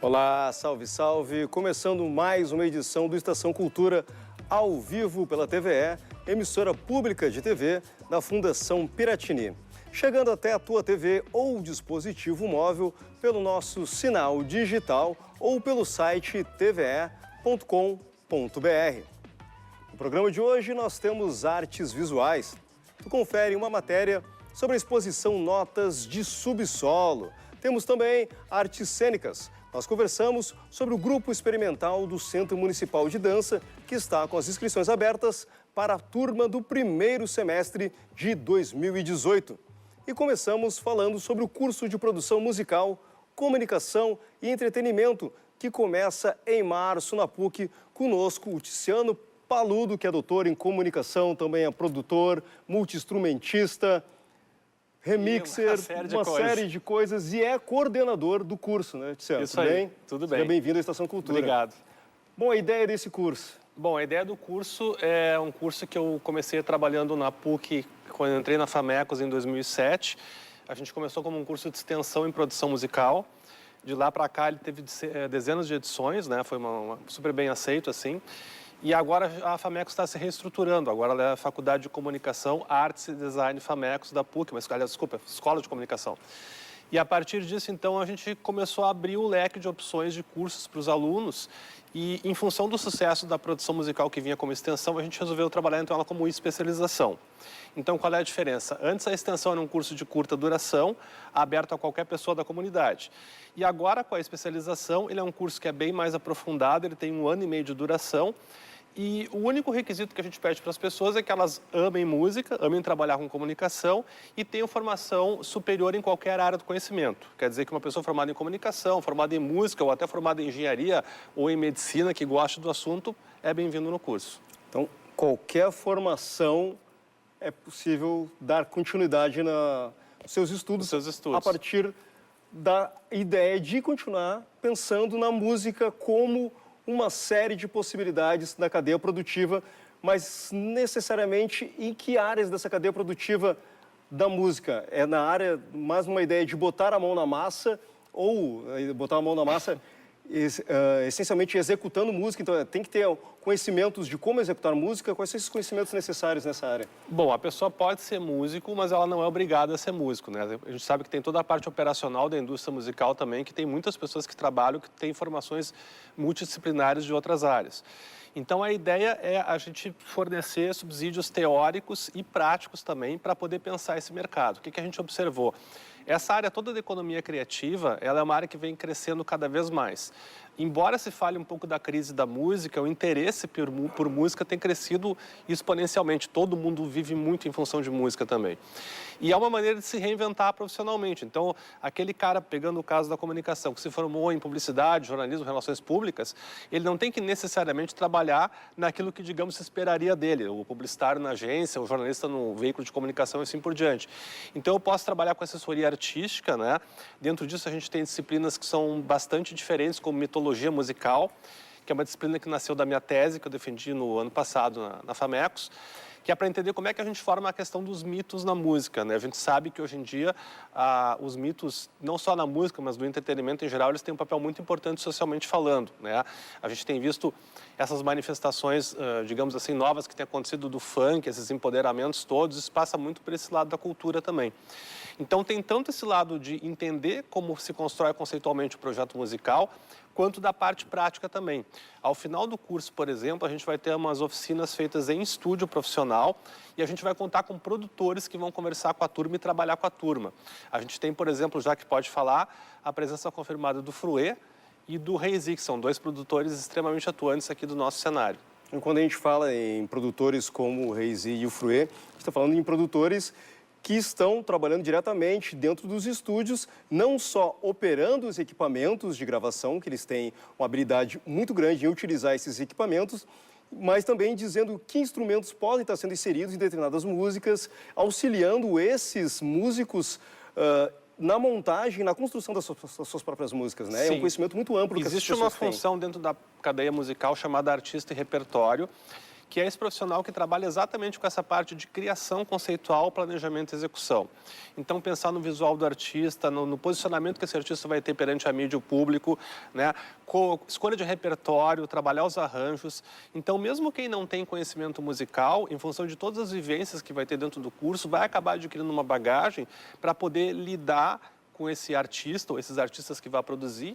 Olá, salve, salve! Começando mais uma edição do Estação Cultura ao vivo pela TVE, emissora pública de TV da Fundação Piratini. Chegando até a tua TV ou dispositivo móvel pelo nosso sinal digital ou pelo site tve.com.br. No programa de hoje nós temos artes visuais. Tu confere uma matéria sobre a exposição Notas de Subsolo. Temos também artes cênicas. Nós conversamos sobre o grupo experimental do Centro Municipal de Dança, que está com as inscrições abertas para a turma do primeiro semestre de 2018. E começamos falando sobre o curso de produção musical, comunicação e entretenimento, que começa em março na PUC. Conosco o Tiziano Paludo, que é doutor em comunicação, também é produtor, multi-instrumentista, remixer, uma série de coisas e é coordenador do curso, né, Tiziano? Isso aí, tudo bem. Seja bem-vindo à Estação Cultura. Obrigado. Bom, a ideia desse curso? Bom, a ideia do curso é um curso que eu comecei trabalhando na PUC quando eu entrei na FAMECOS em 2007. A gente começou como um curso de extensão em produção musical. De lá para cá ele teve dezenas de edições, né? Foi super bem aceito, assim. E agora a FAMECOS está se reestruturando. Agora ela é a Faculdade de Comunicação, Artes e Design FAMECOS da PUC, mas, aliás, desculpa, Escola de Comunicação. E a partir disso, então, a gente começou a abrir o leque de opções de cursos para os alunos. E, em função do sucesso da produção musical que vinha como extensão, a gente resolveu trabalhar, então, ela como especialização. Então, qual é a diferença? Antes, a extensão era um curso de curta duração, aberto a qualquer pessoa da comunidade. E agora, com a especialização, ele é um curso que é bem mais aprofundado, ele tem 1 ano e meio de duração. E o único requisito que a gente pede para as pessoas é que elas amem música, amem trabalhar com comunicação e tenham formação superior em qualquer área do conhecimento. Quer dizer que uma pessoa formada em comunicação, formada em música ou até formada em engenharia ou em medicina que goste do assunto é bem-vindo no curso. Então, qualquer formação é possível dar continuidade nos seus estudos, a partir da ideia de continuar pensando na música como uma série de possibilidades na cadeia produtiva, mas necessariamente em que áreas dessa cadeia produtiva da música? É na área, mais uma ideia de botar a mão na massa, ou botar a mão na massa essencialmente executando música, então tem que ter conhecimentos de como executar música. Quais são esses conhecimentos necessários nessa área? Bom, a pessoa pode ser músico, mas ela não é obrigada a ser músico, né? A gente sabe que tem toda a parte operacional da indústria musical também, que tem muitas pessoas que trabalham, que têm formações multidisciplinares de outras áreas. Então, a ideia é a gente fornecer subsídios teóricos e práticos também para poder pensar esse mercado. O que a gente observou? Essa área toda da economia criativa, ela é uma área que vem crescendo cada vez mais. Embora se fale um pouco da crise da música, o interesse por música tem crescido exponencialmente. Todo mundo vive muito em função de música também. E é uma maneira de se reinventar profissionalmente. Então, aquele cara, pegando o caso da comunicação, que se formou em publicidade, jornalismo, relações públicas, ele não tem que necessariamente trabalhar naquilo que, digamos, se esperaria dele. O publicitário na agência, o jornalista no veículo de comunicação e assim por diante. Então, eu posso trabalhar com assessoria artística, né? Dentro disso, a gente tem disciplinas que são bastante diferentes, como mitologia musical, que é uma disciplina que nasceu da minha tese, que eu defendi no ano passado na FAMECOS, que é para entender como é que a gente forma a questão dos mitos na música, né? A gente sabe que hoje em dia os mitos, não só na música, mas no entretenimento em geral, eles têm um papel muito importante socialmente falando, né? A gente tem visto essas manifestações, digamos assim, novas que têm acontecido do funk, esses empoderamentos todos, isso passa muito por esse lado da cultura também. Então, tem tanto esse lado de entender como se constrói conceitualmente o projeto musical, quanto da parte prática também. Ao final do curso, por exemplo, a gente vai ter umas oficinas feitas em estúdio profissional e a gente vai contar com produtores que vão conversar com a turma e trabalhar com a turma. A gente tem, por exemplo, já que pode falar, a presença confirmada do Fruê e do Reizi, que são 2 produtores extremamente atuantes aqui do nosso cenário. E quando a gente fala em produtores como o Reizi e o Fruê, a gente está falando em produtores que estão trabalhando diretamente dentro dos estúdios, não só operando os equipamentos de gravação, que eles têm uma habilidade muito grande em utilizar esses equipamentos, mas também dizendo que instrumentos podem estar sendo inseridos em determinadas músicas, auxiliando esses músicos na montagem, na construção das suas próprias músicas, né? Sim. É um conhecimento muito amplo que Existe essas uma pessoas têm. função dentro da cadeia musical chamada artista e repertório, que é esse profissional que trabalha exatamente com essa parte de criação conceitual, planejamento e execução. Então, pensar no visual do artista, no posicionamento que esse artista vai ter perante a mídia e o público, né? Escolha de repertório, trabalhar os arranjos. Então, mesmo quem não tem conhecimento musical, em função de todas as vivências que vai ter dentro do curso, vai acabar adquirindo uma bagagem para poder lidar com esse artista ou esses artistas que vai produzir.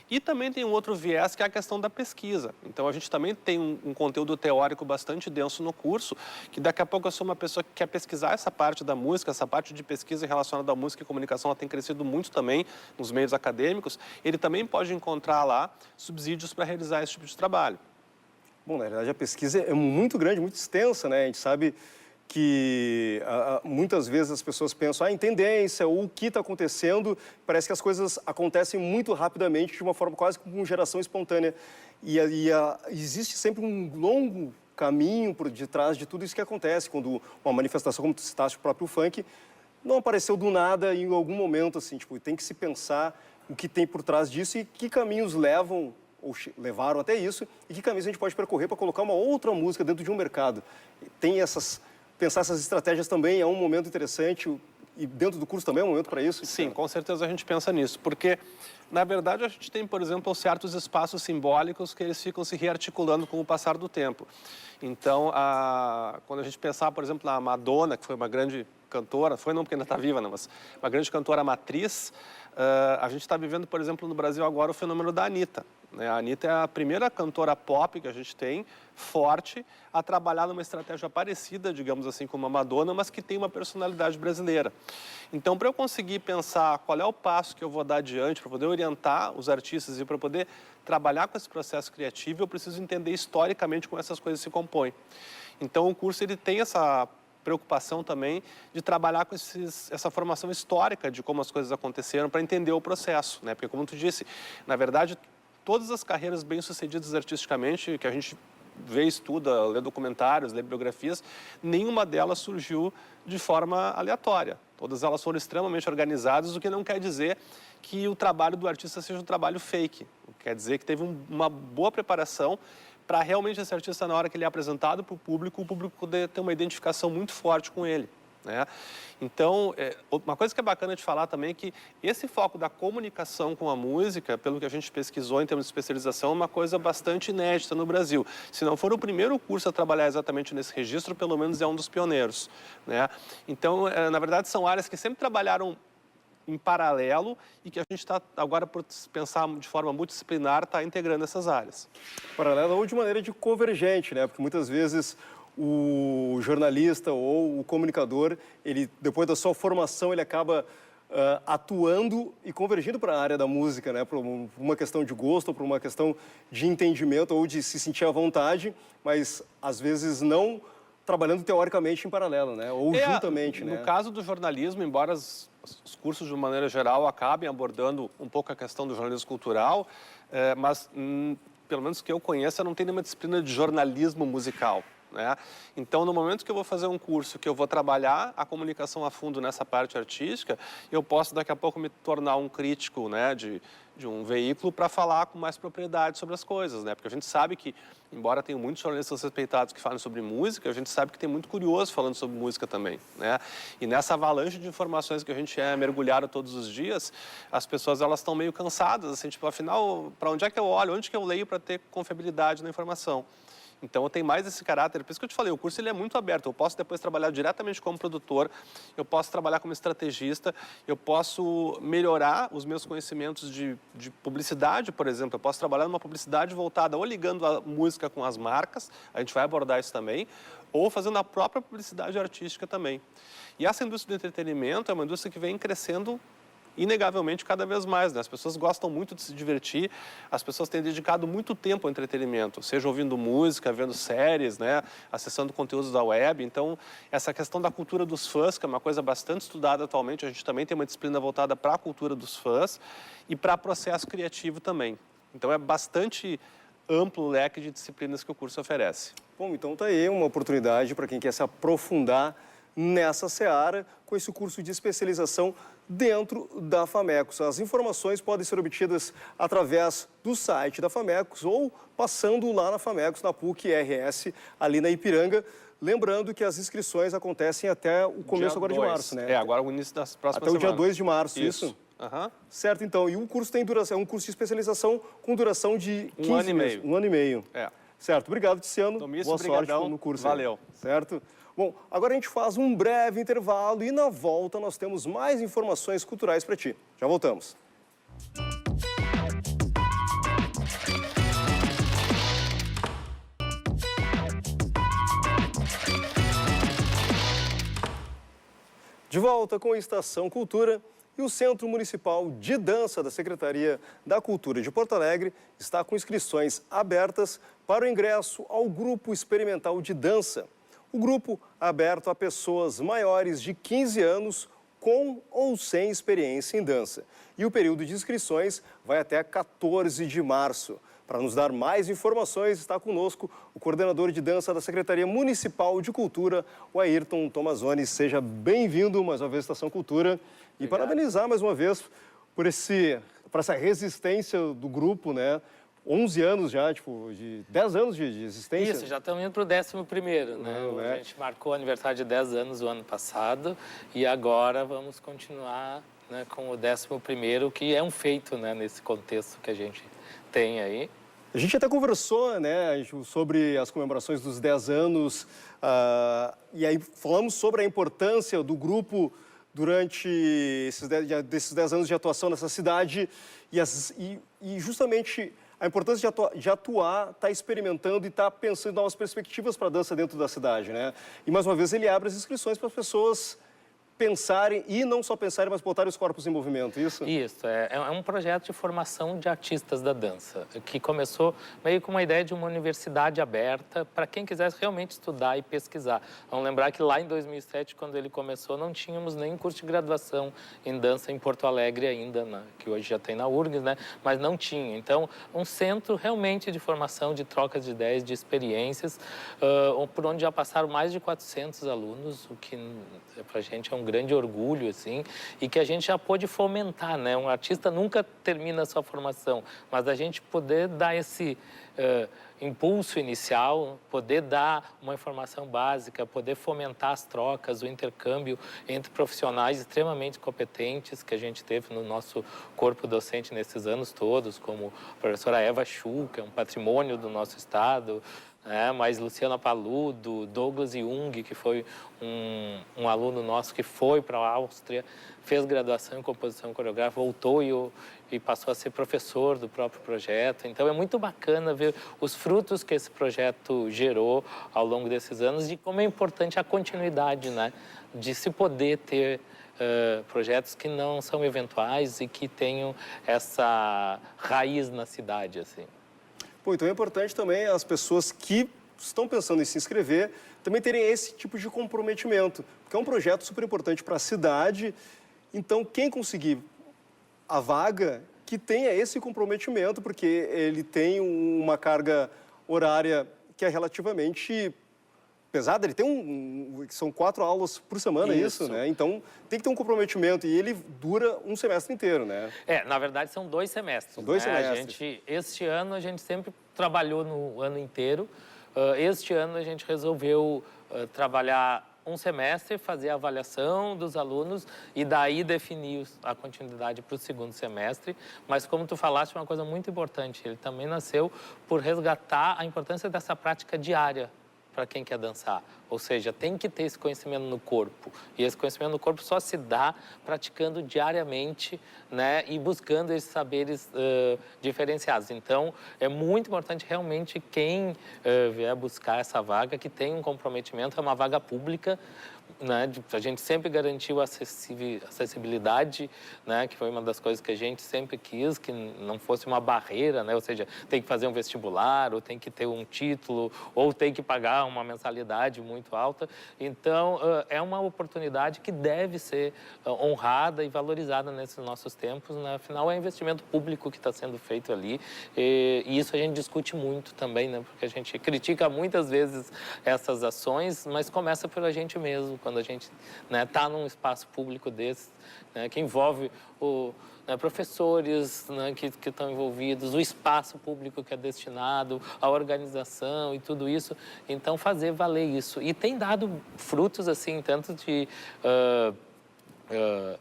E também tem um outro viés que é a questão da pesquisa. Então a gente também tem um conteúdo teórico bastante denso no curso, que daqui a pouco eu sou uma pessoa que quer pesquisar essa parte da música, essa parte de pesquisa relacionada à música e comunicação, ela tem crescido muito também nos meios acadêmicos. Ele também pode encontrar lá subsídios para realizar esse tipo de trabalho. Bom, na verdade a pesquisa é muito grande, muito extensa, né? A gente sabe que muitas vezes as pessoas pensam em tendência ou o que está acontecendo, parece que as coisas acontecem muito rapidamente, de uma forma quase como geração espontânea. Existe sempre um longo caminho por detrás de tudo isso que acontece, quando uma manifestação, como tu citaste, o próprio funk, não apareceu do nada em algum momento, assim, tipo, tem que se pensar o que tem por trás disso e que caminhos levam ou levaram até isso, e que caminhos a gente pode percorrer para colocar uma outra música dentro de um mercado. Pensar essas estratégias também é um momento interessante, e dentro do curso também é um momento para isso? Sim, com certeza a gente pensa nisso, porque, na verdade, a gente tem, por exemplo, certos espaços simbólicos que eles ficam se rearticulando com o passar do tempo. Então, quando a gente pensar, por exemplo, na Madonna, que foi uma grande cantora, foi não porque ainda está viva, não, mas uma grande cantora matriz, a gente está vivendo, por exemplo, no Brasil agora o fenômeno da Anitta. A Anitta é a primeira cantora pop que a gente tem, forte, a trabalhar numa estratégia parecida, digamos assim, com a Madonna, mas que tem uma personalidade brasileira. Então, para eu conseguir pensar qual é o passo que eu vou dar adiante, para poder orientar os artistas e para poder trabalhar com esse processo criativo, eu preciso entender historicamente como essas coisas se compõem. Então, o curso ele tem essa preocupação também de trabalhar com essa formação histórica de como as coisas aconteceram para entender o processo, né? Porque, como tu disse, na verdade, todas as carreiras bem-sucedidas artisticamente, que a gente vê, estuda, lê documentários, lê biografias, nenhuma delas surgiu de forma aleatória. Todas elas foram extremamente organizadas, o que não quer dizer que o trabalho do artista seja um trabalho fake. Quer dizer que teve uma boa preparação para realmente esse artista, na hora que ele é apresentado para o público poder ter uma identificação muito forte com ele, né? Então, uma coisa que é bacana de falar também é que esse foco da comunicação com a música, pelo que a gente pesquisou em termos de especialização, é uma coisa bastante inédita no Brasil. Se não for o primeiro curso a trabalhar exatamente nesse registro, pelo menos é um dos pioneiros, né? Então, na verdade, são áreas que sempre trabalharam em paralelo e que a gente está, agora, por pensar de forma multidisciplinar, está integrando essas áreas. Paralelo ou de maneira de convergente, né? Porque muitas vezes o jornalista ou o comunicador, ele, depois da sua formação, ele acaba atuando e convergindo para a área da música, né? Por uma questão de gosto, ou por uma questão de entendimento ou de se sentir à vontade, mas às vezes não trabalhando teoricamente em paralelo, né? Ou juntamente, né? No caso do jornalismo, embora os cursos, de uma maneira geral, acabem abordando um pouco a questão do jornalismo cultural, mas, pelo menos que eu conheça, não tem nenhuma disciplina de jornalismo musical, né? Então, no momento que eu vou fazer um curso que eu vou trabalhar a comunicação a fundo nessa parte artística, eu posso daqui a pouco me tornar um crítico, né, de um veículo para falar com mais propriedade sobre as coisas, né? Porque a gente sabe que, embora tenha muitos jornalistas respeitados que falam sobre música, a gente sabe que tem muito curioso falando sobre música também, né? E nessa avalanche de informações que a gente é mergulhado todos os dias, as pessoas elas estão meio cansadas, assim, tipo, afinal, para onde é que eu olho, onde que eu leio para ter confiabilidade na informação? Então, eu tenho mais esse caráter, por isso que eu te falei, o curso ele é muito aberto, eu posso depois trabalhar diretamente como produtor, eu posso trabalhar como estrategista, eu posso melhorar os meus conhecimentos de publicidade, por exemplo, eu posso trabalhar numa publicidade voltada ou ligando a música com as marcas, a gente vai abordar isso também, ou fazendo a própria publicidade artística também. E essa indústria do entretenimento é uma indústria que vem crescendo inegavelmente cada vez mais, né? As pessoas gostam muito de se divertir, as pessoas têm dedicado muito tempo ao entretenimento, seja ouvindo música, vendo séries, né? Acessando conteúdos da web. Então, essa questão da cultura dos fãs, que é uma coisa bastante estudada atualmente, a gente também tem uma disciplina voltada para a cultura dos fãs e para processo criativo também. Então, é bastante amplo leque de disciplinas que o curso oferece. Bom, então tá aí uma oportunidade para quem quer se aprofundar nessa seara com esse curso de especialização dentro da Famecos. As informações podem ser obtidas através do site da Famecos ou passando lá na Famecos, na PUC-RS, ali na Ipiranga. Lembrando que as inscrições acontecem até o começo agora de março, né? Agora o início das próximas semanas. Até o dia 2 semanas. de março, isso? Uhum. Certo, então. E o curso tem duração, é um curso de especialização com duração de 15 Um ano e meses. meio. Um ano e meio. Certo, obrigado, Tiziano. Domício, boa sorte no curso. Valeu. Certo? Bom, agora a gente faz um breve intervalo e na volta nós temos mais informações culturais para ti. Já voltamos. De volta com a Estação Cultura e o Centro Municipal de Dança da Secretaria da Cultura de Porto Alegre está com inscrições abertas para o ingresso ao Grupo Experimental de Dança. O grupo é aberto a pessoas maiores de 15 anos com ou sem experiência em dança. E o período de inscrições vai até 14 de março. Para nos dar mais informações, está conosco o coordenador de dança da Secretaria Municipal de Cultura, o Ayrton Tomazoni. Seja bem-vindo mais uma vez à Estação Cultura. E parabenizar mais uma vez por essa resistência do grupo, né? 11 anos já, de 10 anos de existência. Isso, já estamos indo para o 11º, né? A gente marcou o aniversário de 10 anos o ano passado e agora vamos continuar, né, com o 11º, que é um feito, né, nesse contexto que a gente tem aí. A gente até conversou, né, sobre as comemorações dos 10 anos e aí falamos sobre a importância do grupo durante desses 10 anos de atuação nessa cidade e justamente a importância de atuar, estar experimentando e estar pensando em novas perspectivas para a dança dentro da cidade, né? E mais uma vez ele abre as inscrições para as pessoas pensarem, e não só pensarem, mas botarem os corpos em movimento, isso? Isso, é um projeto de formação de artistas da dança, que começou meio com uma ideia de uma universidade aberta para quem quisesse realmente estudar e pesquisar. Vamos lembrar que lá em 2007, quando ele começou, não tínhamos nem curso de graduação em dança em Porto Alegre ainda, né? Que hoje já tem na URGS, né? Mas não tinha. Então, um centro realmente de formação, de trocas de ideias, de experiências, por onde já passaram mais de 400 alunos, o que para a gente é um grande orgulho, assim, e que a gente já pôde fomentar, né? Um artista nunca termina a sua formação, mas a gente poder dar esse impulso inicial, poder dar uma informação básica, poder fomentar as trocas, o intercâmbio entre profissionais extremamente competentes que a gente teve no nosso corpo docente nesses anos todos, como a professora Eva Schuh, que é um patrimônio do nosso estado, mas Luciana Paludo, Douglas Jung, que foi um aluno nosso que foi para a Áustria, fez graduação em composição coreográfica, voltou e passou a ser professor do próprio projeto. Então é muito bacana ver os frutos que esse projeto gerou ao longo desses anos e como é importante a continuidade, né? De se poder ter projetos que não são eventuais e que tenham essa raiz na cidade, assim. Pô, então é importante também as pessoas que estão pensando em se inscrever também terem esse tipo de comprometimento, porque é um projeto super importante para a cidade. Então, quem conseguir a vaga, que tenha esse comprometimento, porque ele tem uma carga horária que é relativamente pesada. Ele tem são 4 aulas por semana, isso, né? Então, tem que ter um comprometimento e ele dura um semestre inteiro, né? Na verdade, são 2 semestres. São 2 semestres. Este ano, a gente sempre trabalhou no ano inteiro. Este ano, a gente resolveu trabalhar um semestre, fazer a avaliação dos alunos e daí definir a continuidade para o segundo semestre. Mas, como tu falaste, uma coisa muito importante, ele também nasceu por resgatar a importância dessa prática diária para quem quer dançar. Ou seja, tem que ter esse conhecimento no corpo. E esse conhecimento no corpo só se dá praticando diariamente, né? E buscando esses saberes diferenciados. Então, é muito importante realmente quem vier buscar essa vaga, que tenha um comprometimento, é uma vaga pública, né, a gente sempre garantiu a acessibilidade, né, que foi uma das coisas que a gente sempre quis, que não fosse uma barreira, né, ou seja, tem que fazer um vestibular, ou tem que ter um título, ou tem que pagar uma mensalidade muito alta. Então, é uma oportunidade que deve ser honrada e valorizada nesses nossos tempos, né? Afinal, é investimento público que está sendo feito ali, e isso a gente discute muito também, né, porque a gente critica muitas vezes essas ações, mas começa por a gente mesmo, quando a gente está num espaço público desse, né, que envolve professores, né, que estão envolvidos, o espaço público que é destinado, a organização e tudo isso. Então, fazer valer isso. E tem dado frutos, assim, tanto de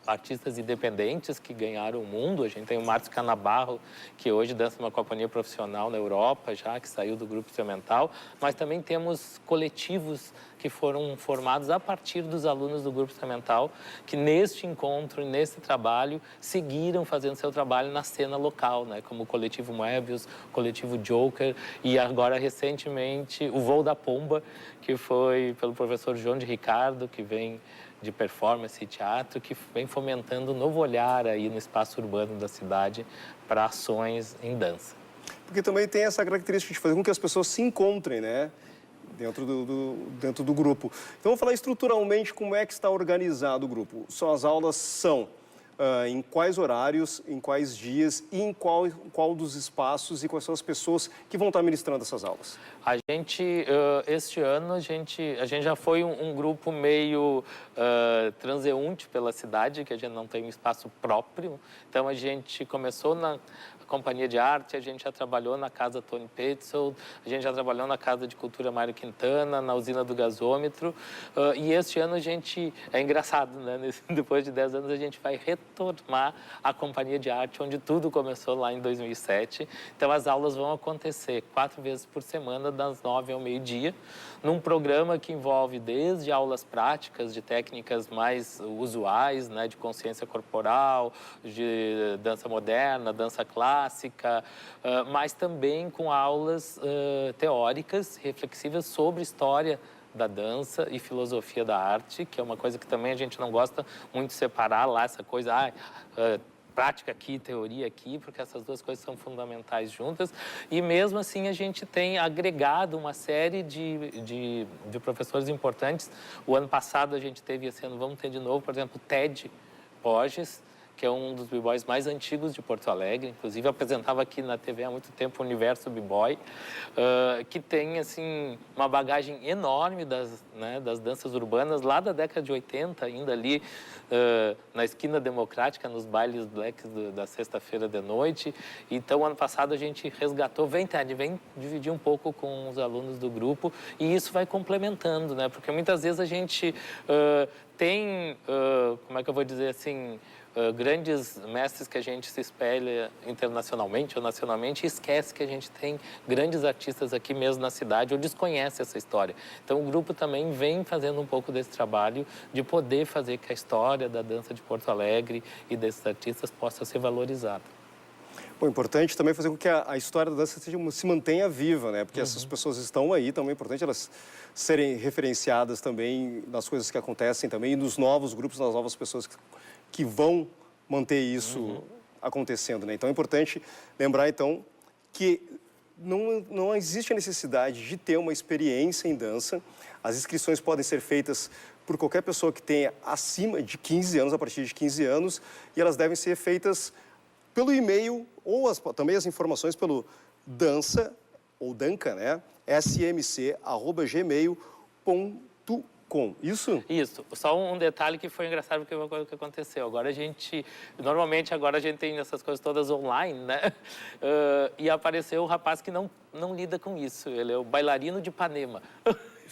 artistas independentes que ganharam o mundo. A gente tem o Márcio Canabarro, que hoje dança uma companhia profissional na Europa, já que saiu do grupo instrumental, mas também temos coletivos que foram formados a partir dos alunos do grupo instrumental, que neste encontro, nesse trabalho, seguiram fazendo seu trabalho na cena local, né? Como o coletivo Moebius, o coletivo Joker e agora, recentemente, o Voo da Pomba, que foi pelo professor João de Ricardo, que vem de performance e teatro, que vem fomentando um novo olhar aí no espaço urbano da cidade para ações em dança. Porque também tem essa característica de fazer com que as pessoas se encontrem, né? Dentro do grupo. Então, vamos falar estruturalmente como é que está organizado o grupo. As aulas são em quais horários, em quais dias e em qual dos espaços e quais são as pessoas que vão estar ministrando essas aulas? A gente, este ano, a gente já foi um grupo meio transeunte pela cidade, que a gente não tem um espaço próprio. Então, a gente começou na Companhia de Arte, a gente já trabalhou na Casa Tony Petzold, a gente já trabalhou na Casa de Cultura Mário Quintana, na Usina do Gasômetro. E este ano a gente, é engraçado, né? Depois de 10 anos a gente vai retomar a Companhia de Arte, onde tudo começou lá em 2007. Então as aulas vão acontecer 4 vezes por semana, das 9 ao meio-dia, num programa que envolve desde aulas práticas de técnicas mais usuais, né? De consciência corporal, de dança moderna, dança clássica, mas também com aulas teóricas, reflexivas sobre história da dança e filosofia da arte, que é uma coisa que também a gente não gosta muito de separar lá, essa coisa, prática aqui, teoria aqui, porque essas duas coisas são fundamentais juntas. E mesmo assim a gente tem agregado uma série de professores importantes. O ano passado a gente teve, esse ano vamos ter de novo, por exemplo, o Ted Borges, que é um dos b-boys mais antigos de Porto Alegre, inclusive apresentava aqui na TV há muito tempo o Universo B-Boy, que tem, assim, uma bagagem enorme das danças urbanas, lá da década de 80, ainda ali na Esquina Democrática, nos bailes blacks da sexta-feira de noite. Então, ano passado a gente resgatou, vem dividir um pouco com os alunos do grupo, e isso vai complementando, né? Porque muitas vezes a gente tem, como é que eu vou dizer assim, grandes mestres que a gente se espelha internacionalmente ou nacionalmente e esquece que a gente tem grandes artistas aqui mesmo na cidade ou desconhece essa história. Então, o grupo também vem fazendo um pouco desse trabalho de poder fazer que a história da dança de Porto Alegre e desses artistas possa ser valorizada. Bom, importante também fazer com que a história da dança se mantenha viva, né? Porque essas pessoas estão aí, também é importante elas serem referenciadas também nas coisas que acontecem também e nos novos grupos, nas novas pessoas que vão manter isso acontecendo, né? Então, é importante lembrar, então, que não existe a necessidade de ter uma experiência em dança. As inscrições podem ser feitas por qualquer pessoa que tenha acima de 15 anos, a partir de 15 anos, e elas devem ser feitas pelo e-mail ou também as informações pelo dança, ou danca, né? smc@gmail.com. Isso? Isso. Só um detalhe que foi engraçado, porque foi uma coisa que aconteceu. Normalmente agora a gente tem essas coisas todas online, né? E apareceu um rapaz que não lida com isso. Ele é o bailarino de Ipanema.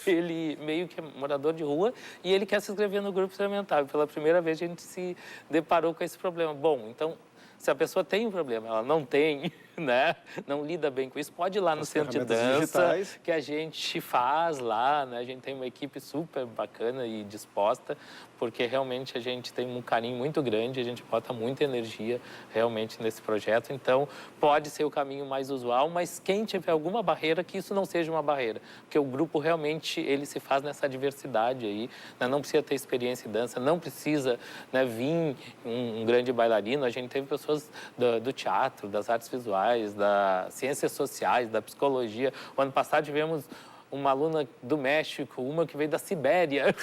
Ele meio que é morador de rua e ele quer se inscrever no grupo experimental. Pela primeira vez a gente se deparou com esse problema. Bom, então, se a pessoa tem um problema, ela não tem né, não lida bem com isso, pode ir lá no centro de dança, digitais, que a gente faz lá, né? A gente tem uma equipe super bacana e disposta, porque realmente a gente tem um carinho muito grande, a gente bota muita energia realmente nesse projeto. Então, pode ser o caminho mais usual, mas quem tiver alguma barreira, que isso não seja uma barreira, porque o grupo realmente ele se faz nessa diversidade aí, né? Não precisa ter experiência em dança, não precisa, né, vir um grande bailarino. A gente teve pessoas do teatro, das artes visuais, das ciências sociais, da psicologia. O ano passado tivemos uma aluna do México, uma que veio da Sibéria.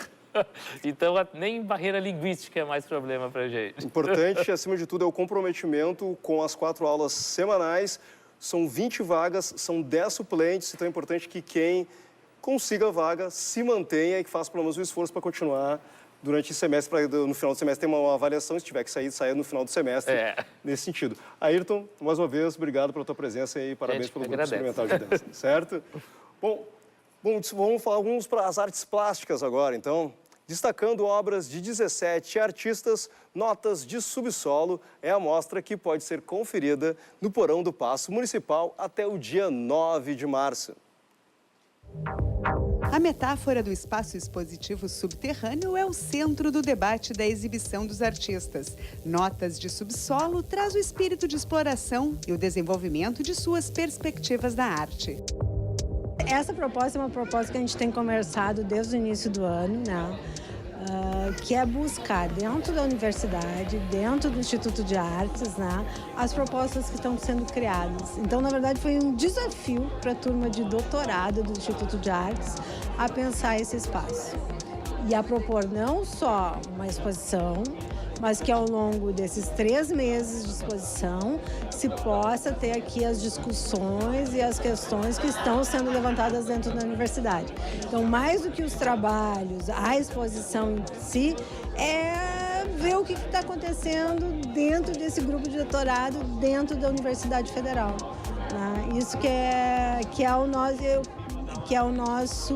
Então, nem barreira linguística é mais problema para a gente. Importante, acima de tudo, é o comprometimento com as 4 aulas semanais. São 20 vagas, são 10 suplentes, então é importante que quem consiga a vaga se mantenha e que faça pelo menos o esforço para continuar durante o semestre, no final do semestre tem uma avaliação, se tiver que sair, saia no final do semestre, nesse sentido. Ayrton, mais uma vez, obrigado pela tua presença e parabéns pelo Grupo Experimental de Dança, certo? Bom, vamos falar alguns para as artes plásticas agora, então. Destacando obras de 17 artistas, Notas de Subsolo é a mostra que pode ser conferida no Porão do Paço Municipal até o dia 9 de março. A metáfora do espaço expositivo subterrâneo é o centro do debate da exibição dos artistas. Notas de Subsolo traz o espírito de exploração e o desenvolvimento de suas perspectivas da arte. Essa proposta é uma proposta que a gente tem conversado desde o início do ano, né? Que é buscar dentro da universidade, dentro do Instituto de Artes, né, as propostas que estão sendo criadas. Então, na verdade, foi um desafio para a turma de doutorado do Instituto de Artes a pensar esse espaço e a propor não só uma exposição, mas que ao longo desses 3 meses de exposição se possa ter aqui as discussões e as questões que estão sendo levantadas dentro da universidade. Então, mais do que os trabalhos, a exposição em si, é ver o que está acontecendo dentro desse grupo de doutorado, dentro da Universidade Federal, né? Isso que é o nosso,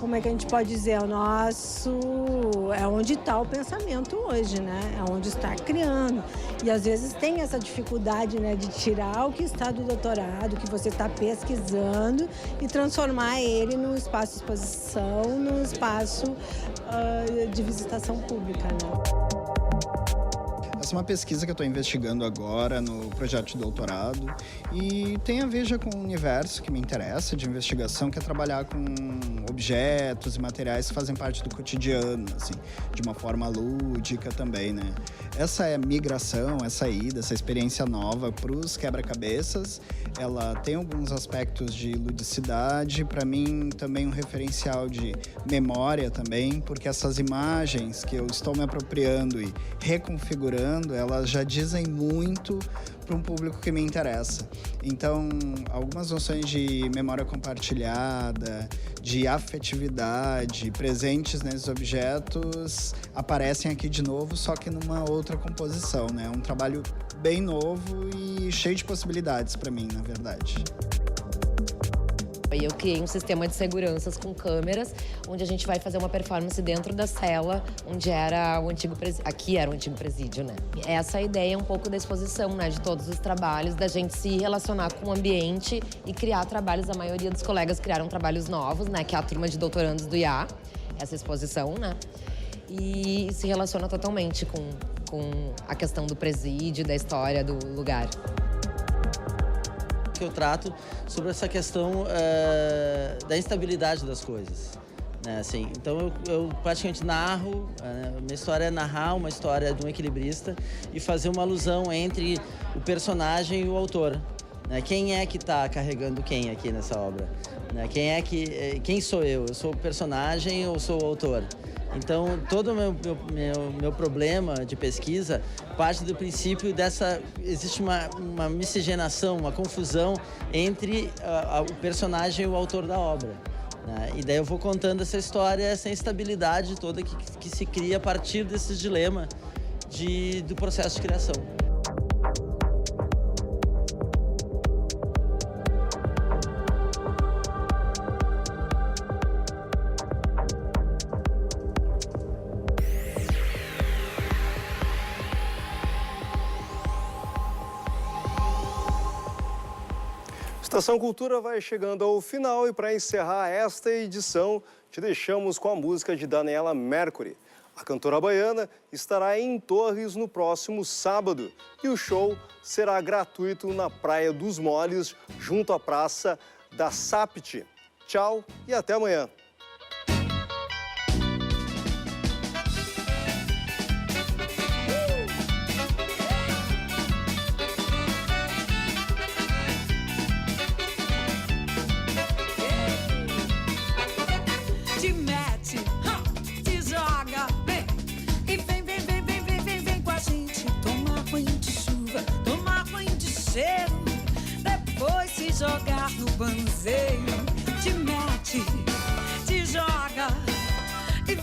como é que a gente pode dizer, é onde está o pensamento hoje, né? É onde está criando. E às vezes tem essa dificuldade, né, de tirar o que está do doutorado, o que você está pesquisando e transformar ele num espaço de exposição, num espaço de visitação pública, né? Essa é uma pesquisa que eu estou investigando agora no projeto de doutorado e tem a ver já com o universo que me interessa de investigação, que é trabalhar com objetos e materiais que fazem parte do cotidiano, assim, de uma forma lúdica também, né? Essa é migração, essa ida, essa experiência nova para os quebra-cabeças, ela tem alguns aspectos de ludicidade, para mim também um referencial de memória também, porque essas imagens que eu estou me apropriando e reconfigurando, elas já dizem muito para um público que me interessa. Então, algumas noções de memória compartilhada, de afetividade presentes nesses objetos aparecem aqui de novo, só que numa outra composição, né? Um trabalho bem novo e cheio de possibilidades para mim, na verdade. Eu criei um sistema de seguranças com câmeras, onde a gente vai fazer uma performance dentro da cela, onde era o antigo presídio. Aqui era o antigo presídio, né? Essa ideia é um pouco da exposição, né? De todos os trabalhos, da gente se relacionar com o ambiente e criar trabalhos. A maioria dos colegas criaram trabalhos novos, né? Que é a turma de doutorandos do IA, essa exposição, né? E se relaciona totalmente com a questão do presídio, da história do lugar. Que eu trato sobre essa questão da instabilidade das coisas, né? Assim, então eu praticamente narro, minha história é narrar uma história de um equilibrista e fazer uma alusão entre o personagem e o autor, né? Quem é que está carregando quem aqui nessa obra, né? Quem sou eu? Eu sou o personagem ou sou o autor? Então, todo o meu problema de pesquisa parte do princípio existe uma miscigenação, uma confusão entre o personagem e o autor da obra, né? E daí eu vou contando essa história, essa instabilidade toda que se cria a partir desse dilema do processo de criação. Estação Cultura vai chegando ao final e para encerrar esta edição, te deixamos com a música de Daniela Mercury. A cantora baiana estará em Torres no próximo sábado e o show será gratuito na Praia dos Moles, junto à Praça da Sapiti. Tchau e até amanhã. Te mete, te joga, vem. E vem com a gente. Tomar banho de chuva, tomar banho de cheiro. Depois se jogar no banzeiro. Te mete, te joga. E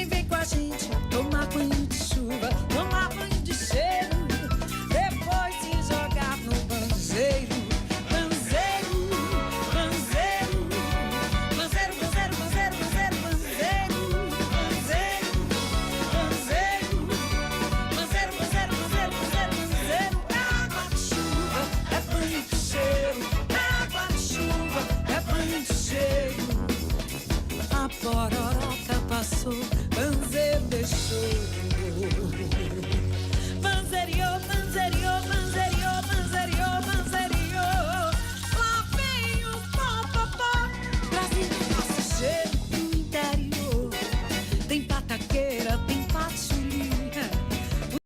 vem com a gente. Tomar banho de chuva, tomar banho de cheiro. Depois se jogar no banzeiro. A pororoca passou.